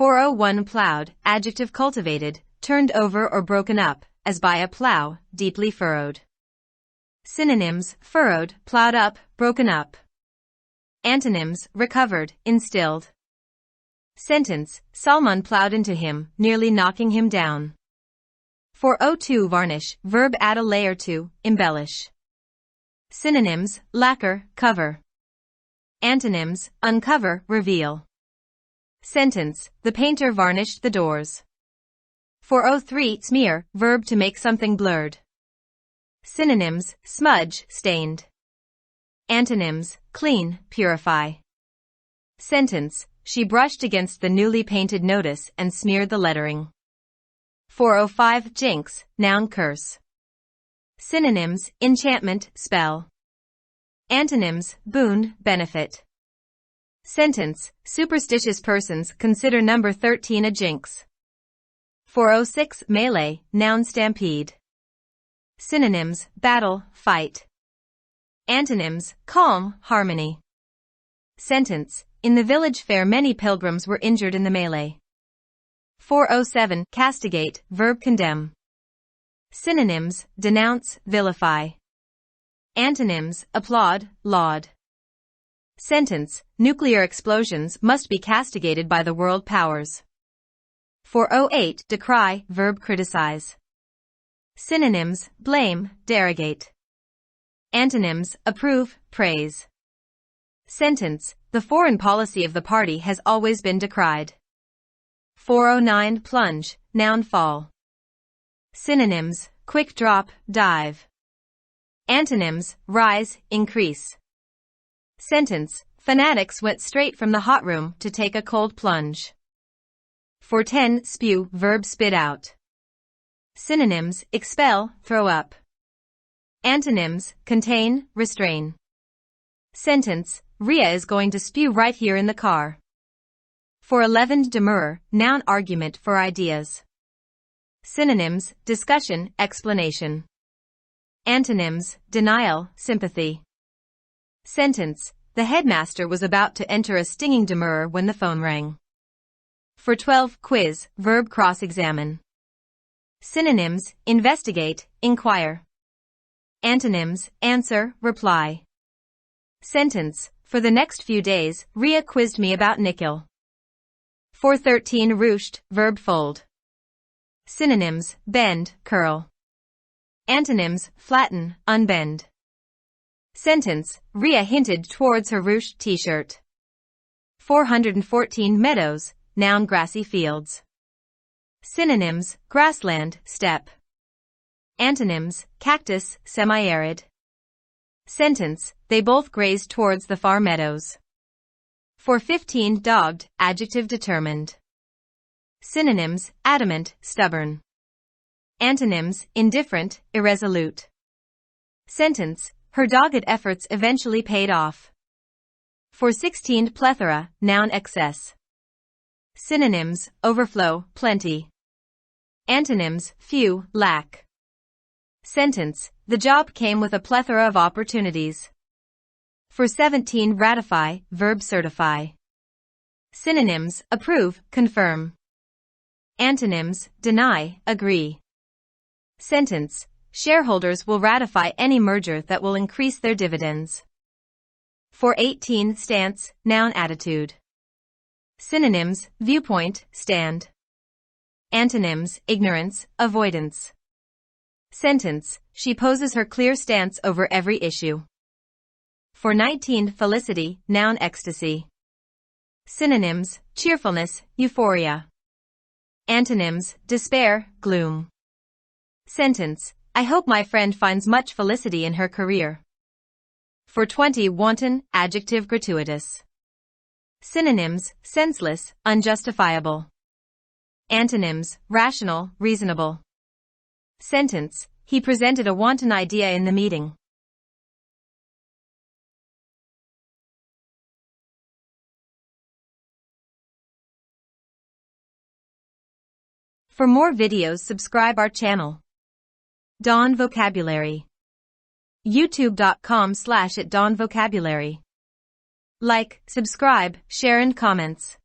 401 Plowed, adjective cultivated, turned over or broken up, as by a plow, deeply furrowed. Synonyms: furrowed, plowed up, broken up. Antonyms: recovered, instilled. Sentence: Salman plowed into him, nearly knocking him down. 402 Varnish, verb add a layer to, embellish. Synonyms: lacquer, cover. Antonyms: uncover, reveal. Sentence: the painter varnished the doors. 403 Smear, verb to make something blurred. Synonyms: smudge, stained. Antonyms: clean, purify. Sentence: she brushed against the newly painted notice and smeared the lettering. 405 Jinx, noun curse. Synonyms: enchantment, spell. Antonyms: boon, benefit. Sentence: superstitious persons consider number 13 a jinx. 406 Melee, noun stampede. Synonyms: battle, fight. Antonyms: calm, harmony. Sentence: in the village fair many pilgrims were injured in the melee. 407 Castigate, verb condemn. Synonyms: denounce, vilify. Antonyms: applaud, laud. Sentence: nuclear explosions must be castigated by the world powers. 408 Decry, verb criticize. Synonyms: blame, derogate. Antonyms: approve, praise. Sentence: the foreign policy of the party has always been decried. 409 Plunge, noun fall. Synonyms: quick drop, dive. Antonyms: rise, increase. Sentence: fanatics went straight from the hot room to take a cold plunge. 410 Spew, verb spit out. Synonyms: expel, throw up. Antonyms: contain, restrain. Sentence: Ria is going to spew right here in the car. 411 Demurrer, noun argument for ideas. Synonyms: discussion, explanation. Antonyms: denial, sympathy. Sentence: the headmaster was about to enter a stinging demurrer when the phone rang. 412 Quiz, verb cross-examine. Synonyms: investigate, inquire. Antonyms: answer, reply. Sentence: for the next few days, Ria quizzed me about Nikhil. 413 Ruched, verb fold. Synonyms: bend, curl. Antonyms: flatten, unbend. Sentence: Ria hinted towards her ruched t-shirt. 414 Meadows, noun grassy fields. Synonyms: grassland, steppe. Antonyms: cactus, semi-arid. Sentence: they both grazed towards the far meadows. 415 Dogged, adjective determined. Synonyms: adamant, stubborn. Antonyms: indifferent, irresolute. Sentence: her dogged efforts eventually paid off. 416 Plethora, noun excess. Synonyms: overflow, plenty. Antonyms: few, lack. Sentence: the job came with a plethora of opportunities. 417 Ratify, verb certify. Synonyms: approve, confirm. Antonyms: deny, agree. Sentence: shareholders will ratify any merger that will increase their dividends. 418 Stance, noun attitude. Synonyms: viewpoint, stand. Antonyms: ignorance, avoidance. Sentence: she poses her clear stance over every issue. 419 Felicity, noun ecstasy. Synonyms: cheerfulness, euphoria. Antonyms: despair, gloom. Sentence: I hope my friend finds much felicity in her career. 420 Wanton, adjective gratuitous. Synonyms: senseless, unjustifiable. Antonyms: rational, reasonable. Sentence: he presented a wanton idea in the meeting. For more videos, subscribe our channel. Dawn Vocabulary. youtube.com/@dawnvocabulary. Like, subscribe, share and comments.